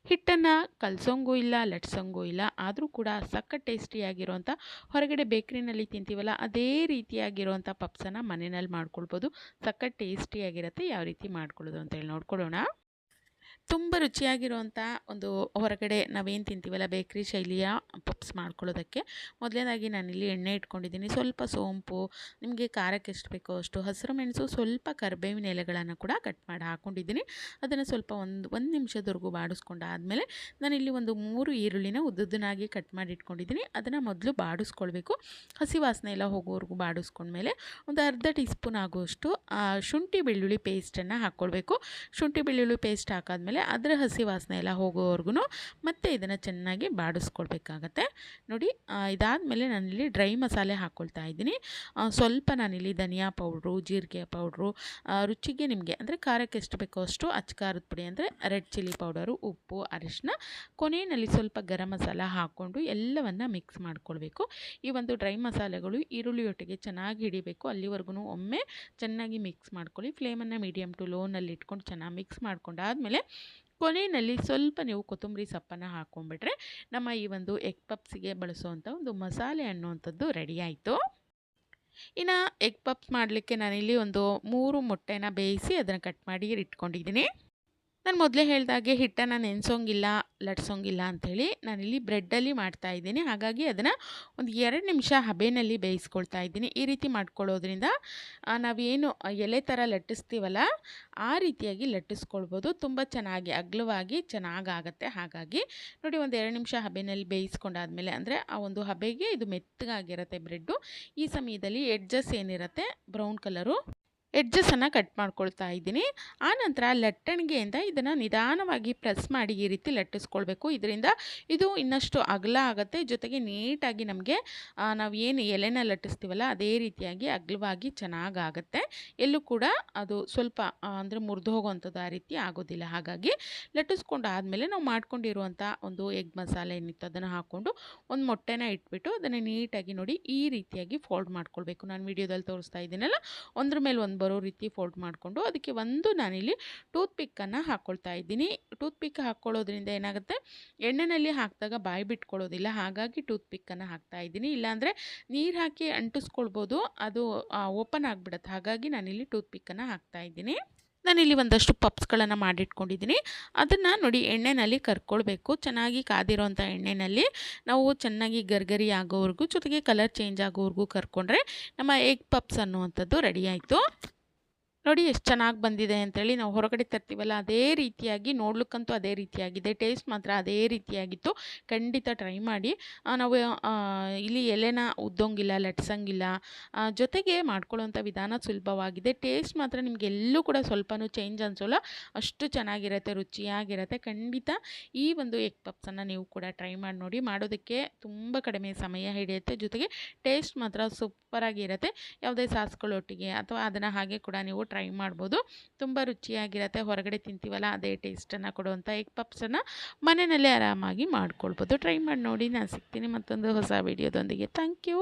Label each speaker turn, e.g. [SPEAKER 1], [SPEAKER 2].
[SPEAKER 1] ಹಿಟ್ಟನ್ನು ಕಲಸೋಂಗೂ ಇಲ್ಲ, ಲಟ್ಸೋಂಗೂ ಇಲ್ಲ. ಆದರೂ ಕೂಡ ಸಖತ್ ಟೇಸ್ಟಿಯಾಗಿರುವಂಥ ಹೊರಗಡೆ ಬೇಕ್ರಿನಲ್ಲಿ ತಿಂತೀವಲ್ಲ ಅದೇ ರೀತಿಯಾಗಿರುವಂಥ ಪಪ್ಸನ್ನು ಮನೆಯಲ್ಲಿ ಮಾಡ್ಕೊಳ್ಬೋದು. ಸಖತ್ ಟೇಸ್ಟಿಯಾಗಿರುತ್ತೆ. ಯಾವ ರೀತಿ ಮಾಡ್ಕೊಳ್ಳೋದು ಅಂತೇಳಿ ನೋಡ್ಕೊಳ್ಳೋಣ. ತುಂಬ ರುಚಿಯಾಗಿರುವಂಥ ಒಂದು ಹೊರಗಡೆ ನಾವೇನು ತಿಂತೀವಲ್ಲ ಬೇಕ್ರಿ ಶೈಲಿಯ ಪಪ್ಸ್ ಮಾಡ್ಕೊಳ್ಳೋದಕ್ಕೆ ಮೊದಲನೇದಾಗಿ ನಾನಿಲ್ಲಿ ಎಣ್ಣೆ ಇಟ್ಕೊಂಡಿದ್ದೀನಿ. ಸ್ವಲ್ಪ ಸೋಂಪು, ನಿಮಗೆ ಖಾರಕ್ಕೆ ಎಷ್ಟು ಬೇಕೋ ಅಷ್ಟು, ಹಸಿರು ಮೆಣಸು, ಸ್ವಲ್ಪ ಕರಿಬೇವಿನ ಎಲೆಗಳನ್ನು ಕೂಡ ಕಟ್ ಮಾಡಿ ಹಾಕ್ಕೊಂಡಿದ್ದೀನಿ. ಅದನ್ನು ಸ್ವಲ್ಪ ಒಂದು ನಿಮಿಷದವರೆಗೂ ಬಾಡಿಸ್ಕೊಂಡಾದಮೇಲೆ ನಾನಿಲ್ಲಿ ಒಂದು 3 ಈರುಳ್ಳಿನ ಉದ್ದುದ್ದನಾಗಿ ಕಟ್ ಮಾಡಿ ಇಟ್ಕೊಂಡಿದ್ದೀನಿ. ಅದನ್ನು ಮೊದಲು ಬಾಡಿಸ್ಕೊಳ್ಬೇಕು. ಹಸಿ ವಾಸನೆ ಎಲ್ಲ ಹೋಗೋವರೆಗೂ ಬಾಡಿಸ್ಕೊಂಡ್ಮೇಲೆ ಒಂದು ಅರ್ಧ ಟೀ ಸ್ಪೂನ್ ಆಗುವಷ್ಟು ಶುಂಠಿ ಬೆಳ್ಳುಳ್ಳಿ ಪೇಸ್ಟನ್ನು ಹಾಕ್ಕೊಳ್ಬೇಕು. ಶುಂಠಿ ಬೆಳ್ಳುಳ್ಳಿ ಪೇಸ್ಟ್ ಹಾಕಾದ್ಮೇಲೆ ಅದರ ಹಸಿ ವಾಸನೆ ಎಲ್ಲ ಹೋಗೋವರೆಗೂ ಮತ್ತೆ ಇದನ್ನು ಚೆನ್ನಾಗಿ ಬಾಡಿಸ್ಕೊಳ್ಬೇಕಾಗತ್ತೆ. ನೋಡಿ, ಇದಾದಮೇಲೆ ನಾನಿಲ್ಲಿ ಡ್ರೈ ಮಸಾಲೆ ಹಾಕ್ಕೊಳ್ತಾ ಇದ್ದೀನಿ. ಸ್ವಲ್ಪ ನಾನಿಲ್ಲಿ ಧನಿಯಾ ಪೌಡ್ರು, ಜೀರಿಗೆ ಪೌಡ್ರು, ರುಚಿಗೆ ನಿಮಗೆ ಅಂದರೆ ಖಾರಕ್ಕೆ ಎಷ್ಟು ಬೇಕೋ ಅಷ್ಟು ಅಚ್ಚ ಖಾರದ ಪುಡಿ ಅಂದರೆ ರೆಡ್ ಚಿಲ್ಲಿ ಪೌಡರು, ಉಪ್ಪು, ಅರಿಶಿನ, ಕೊನೆಯಲ್ಲಿ ಸ್ವಲ್ಪ ಗರಂ ಮಸಾಲ ಹಾಕ್ಕೊಂಡು ಎಲ್ಲವನ್ನು ಮಿಕ್ಸ್ ಮಾಡ್ಕೊಳ್ಬೇಕು. ಈ ಒಂದು ಡ್ರೈ ಮಸಾಲೆಗಳು ಈರುಳ್ಳಿಯೊಟ್ಟಿಗೆ ಚೆನ್ನಾಗಿ ಹಿಡಿಬೇಕು. ಅಲ್ಲಿವರೆಗೂ ಒಮ್ಮೆ ಚೆನ್ನಾಗಿ ಮಿಕ್ಸ್ ಮಾಡ್ಕೊಳ್ಳಿ. ಫ್ಲೇಮನ್ನು ಮೀಡಿಯಮ್ ಟು ಲೋನಲ್ಲಿ ಇಟ್ಕೊಂಡು ಚೆನ್ನಾಗಿ ಮಿಕ್ಸ್ ಮಾಡ್ಕೊಂಡಾದಮೇಲೆ ಕೊನೆಯಲ್ಲಿ ಸ್ವಲ್ಪ ನೀವು ಕೊತ್ತಂಬರಿ ಸೊಪ್ಪನ್ನು ಹಾಕ್ಕೊಂಡ್ಬಿಟ್ರೆ ನಮ್ಮ ಈ ಒಂದು ಎಗ್ ಪಪ್ಸಿಗೆ ಬಳಸುವಂಥ ಒಂದು ಮಸಾಲೆ ಅನ್ನುವಂಥದ್ದು ರೆಡಿ ಆಯಿತು. ಇನ್ನು ಎಗ್ ಪಪ್ಸ್ ಮಾಡಲಿಕ್ಕೆ ನಾನಿಲ್ಲಿ ಒಂದು 3 ಮೊಟ್ಟೆನ ಬೇಯಿಸಿ ಅದನ್ನು ಕಟ್ ಮಾಡಿ ಇಟ್ಕೊಂಡಿದ್ದೀನಿ. ನಾನು ಮೊದಲೇ ಹೇಳಿದಾಗೆ ಹಿಟ್ಟನ್ನು ನೆನೆಸೋಂಗಿಲ್ಲ, ಲಟ್ಸೋಂಗಿಲ್ಲ ಅಂಥೇಳಿ ನಾನಿಲ್ಲಿ ಬ್ರೆಡ್ಡಲ್ಲಿ ಮಾಡ್ತಾಯಿದ್ದೀನಿ. ಹಾಗಾಗಿ ಅದನ್ನು ಒಂದು 2 ನಿಮಿಷ ಹಬೆಯಲ್ಲಿ ಬೇಯಿಸ್ಕೊಳ್ತಾ ಇದ್ದೀನಿ. ಈ ರೀತಿ ಮಾಡ್ಕೊಳ್ಳೋದ್ರಿಂದ ನಾವೇನು ಎಲೆ ಥರ ಲಟ್ಟಿಸ್ತೀವಲ್ಲ ಆ ರೀತಿಯಾಗಿ ಲಟ್ಟಿಸ್ಕೊಳ್ಬೋದು. ತುಂಬ ಚೆನ್ನಾಗಿ ಅಗಲವಾಗಿ ಚೆನ್ನಾಗಾಗತ್ತೆ. ಹಾಗಾಗಿ ನೋಡಿ, ಒಂದು 2 ನಿಮಿಷ ಹಬೆಯಲ್ಲಿ ಬೇಯಿಸ್ಕೊಂಡಾದಮೇಲೆ ಅಂದರೆ ಆ ಒಂದು ಹಬೆಗೆ ಇದು ಮೆತ್ತಗಾಗಿರುತ್ತೆ ಬ್ರೆಡ್ಡು. ಈ ಸಮಯದಲ್ಲಿ ಎಡ್ಜಸ್ ಏನಿರುತ್ತೆ ಬ್ರೌನ್ ಕಲರು ಎಡ್ಜಸನ್ನು ಕಟ್ ಮಾಡ್ಕೊಳ್ತಾ ಇದ್ದೀನಿ. ಆನಂತರ ಲಟ್ಟಣಿಗೆಯಿಂದ ಇದನ್ನು ನಿಧಾನವಾಗಿ ಪ್ರೆಸ್ ಮಾಡಿ ಈ ರೀತಿ ಲಟ್ಟಿಸ್ಕೊಳ್ಬೇಕು. ಇದರಿಂದ ಇದು ಇನ್ನಷ್ಟು ಅಗಲ ಆಗುತ್ತೆ. ಜೊತೆಗೆ ನೀಟಾಗಿ ನಮಗೆ ನಾವು ಏನು ಎಲೆನ ಲಟ್ಟಿಸ್ತೀವಲ್ಲ ಅದೇ ರೀತಿಯಾಗಿ ಅಗಲವಾಗಿ ಚೆನ್ನಾಗಾಗುತ್ತೆ. ಎಲ್ಲೂ ಕೂಡ ಅದು ಸ್ವಲ್ಪ ಅಂದರೆ ಮುರಿದು ಹೋಗುವಂಥದ್ದು ಆ ರೀತಿ ಆಗೋದಿಲ್ಲ. ಹಾಗಾಗಿ ಲಟ್ಟಿಸ್ಕೊಂಡು ಆದಮೇಲೆ ನಾವು ಮಾಡ್ಕೊಂಡಿರುವಂಥ ಒಂದು ಎಗ್ ಮಸಾಲೆ ಏನಿತ್ತು ಅದನ್ನು ಹಾಕ್ಕೊಂಡು ಒಂದು ಮೊಟ್ಟೆನ ಇಟ್ಬಿಟ್ಟು ಅದನ್ನು ನೀಟಾಗಿ ನೋಡಿ ಈ ರೀತಿಯಾಗಿ ಫೋಲ್ಡ್ ಮಾಡ್ಕೊಳ್ಬೇಕು. ನಾನು ವಿಡಿಯೋದಲ್ಲಿ ತೋರಿಸ್ತಾ ಇದ್ದೀನಲ್ಲ, ಒಂದ್ರ ಮೇಲೆ ಒಂದು ಬರೋ ರೀತಿ ಫೋಲ್ಡ್ ಮಾಡಿಕೊಂಡು ಅದಕ್ಕೆ ನಾನಿಲ್ಲಿ ಟೂತ್ ಪಿಕ್ಕನ್ನು ಹಾಕ್ಕೊಳ್ತಾ ಇದ್ದೀನಿ. ಟೂತ್ ಪಿಕ್ ಹಾಕ್ಕೊಳ್ಳೋದ್ರಿಂದ ಏನಾಗುತ್ತೆ, ಎಣ್ಣೆಯಲ್ಲಿ ಹಾಕಿದಾಗ ಬಾಯಿ ಬಿಟ್ಕೊಳ್ಳೋದಿಲ್ಲ. ಹಾಗಾಗಿ ಟೂತ್ ಪಿಕ್ಕನ್ನು ಹಾಕ್ತಾ ಇದ್ದೀನಿ. ಇಲ್ಲಾಂದರೆ ನೀರು ಹಾಕಿ ಅಂಟಿಸ್ಕೊಳ್ಬೋದು, ಅದು ಓಪನ್ ಆಗಿಬಿಡುತ್ತೆ. ಹಾಗಾಗಿ ನಾನಿಲ್ಲಿ ಟೂತ್ ಪಿಕ್ಕನ್ನು ಹಾಕ್ತಾ ಇದ್ದೀನಿ. ನಾನಿಲ್ಲಿ ಒಂದಷ್ಟು ಪಪ್ಸ್ಗಳನ್ನು ಮಾಡಿಟ್ಕೊಂಡಿದ್ದೀನಿ. ಅದನ್ನು ನೋಡಿ ಎಣ್ಣೆಯಲ್ಲಿ ಕರ್ಕೊಳ್ಬೇಕು. ಚೆನ್ನಾಗಿ ಕಾದಿರೋಂಥ ಎಣ್ಣೆಯಲ್ಲಿ ನಾವು ಚೆನ್ನಾಗಿ ಗರ್ಗರಿ ಆಗೋವರೆಗೂ, ಜೊತೆಗೆ ಕಲರ್ ಚೇಂಜ್ ಆಗೋವರೆಗೂ ಕರ್ಕೊಂಡ್ರೆ ನಮ್ಮ ಎಗ್ ಪಪ್ಸ್ ಅನ್ನುವಂಥದ್ದು ರೆಡಿ ಆಯಿತು. ನೋಡಿ ಎಷ್ಟು ಚೆನ್ನಾಗಿ ಬಂದಿದೆ ಅಂತೇಳಿ. ನಾವು ಹೊರಗಡೆ ತರ್ತೀವಲ್ಲ ಅದೇ ರೀತಿಯಾಗಿ, ನೋಡ್ಲಿಕ್ಕಂತೂ ಅದೇ ರೀತಿಯಾಗಿದೆ, ಟೇಸ್ಟ್ ಮಾತ್ರ ಅದೇ ರೀತಿಯಾಗಿತ್ತು. ಖಂಡಿತ ಟ್ರೈ ಮಾಡಿ. ನಾವು ಇಲ್ಲಿ ಎಲೆನ ಉದ್ದೋಂಗಿಲ್ಲ, ಲಟ್ಸಂಗಿಲ್ಲ, ಜೊತೆಗೆ ಮಾಡ್ಕೊಳ್ಳೋಂಥ ವಿಧಾನ ಸುಲಭವಾಗಿದೆ. ಟೇಸ್ಟ್ ಮಾತ್ರ ನಿಮಗೆ ಎಲ್ಲೂ ಕೂಡ ಸ್ವಲ್ಪನೂ ಚೇಂಜ್ ಅನಿಸೋಲ್ಲ, ಅಷ್ಟು ಚೆನ್ನಾಗಿರುತ್ತೆ, ರುಚಿಯಾಗಿರುತ್ತೆ. ಖಂಡಿತ ಈ ಒಂದು ಎಗ್ ಪಪ್ಸನ್ನು ನೀವು ಕೂಡ ಟ್ರೈ ಮಾಡಿ ನೋಡಿ. ಮಾಡೋದಕ್ಕೆ ತುಂಬ ಕಡಿಮೆ ಸಮಯ ಹಿಡಿಯುತ್ತೆ, ಜೊತೆಗೆ ಟೇಸ್ಟ್ ಮಾತ್ರ ಸೂಪರಾಗಿರುತ್ತೆ. ಯಾವುದೇ ಸಾಸ್ಗಳೊಟ್ಟಿಗೆ ಅಥವಾ ಅದನ್ನು ಹಾಗೆ ಕೂಡ ನೀವು ಟ್ರೈ ಮಾಡ್ಬೋದು. ತುಂಬ ರುಚಿಯಾಗಿರುತ್ತೆ. ಹೊರಗಡೆ ತಿಂತೀವಲ್ಲ ಅದೇ ಟೇಸ್ಟನ್ನು ಕೊಡುವಂಥ ಎಗ್ ಪಪ್ಸನ್ನು ಮನೆಯಲ್ಲೇ ಆರಾಮಾಗಿ ಮಾಡ್ಕೊಳ್ಬೋದು. ಟ್ರೈ ಮಾಡಿ ನೋಡಿ. ನಾನು ಸಿಗ್ತೀನಿ ಮತ್ತೊಂದು ಹೊಸ ವಿಡಿಯೋದೊಂದಿಗೆ. Thank you.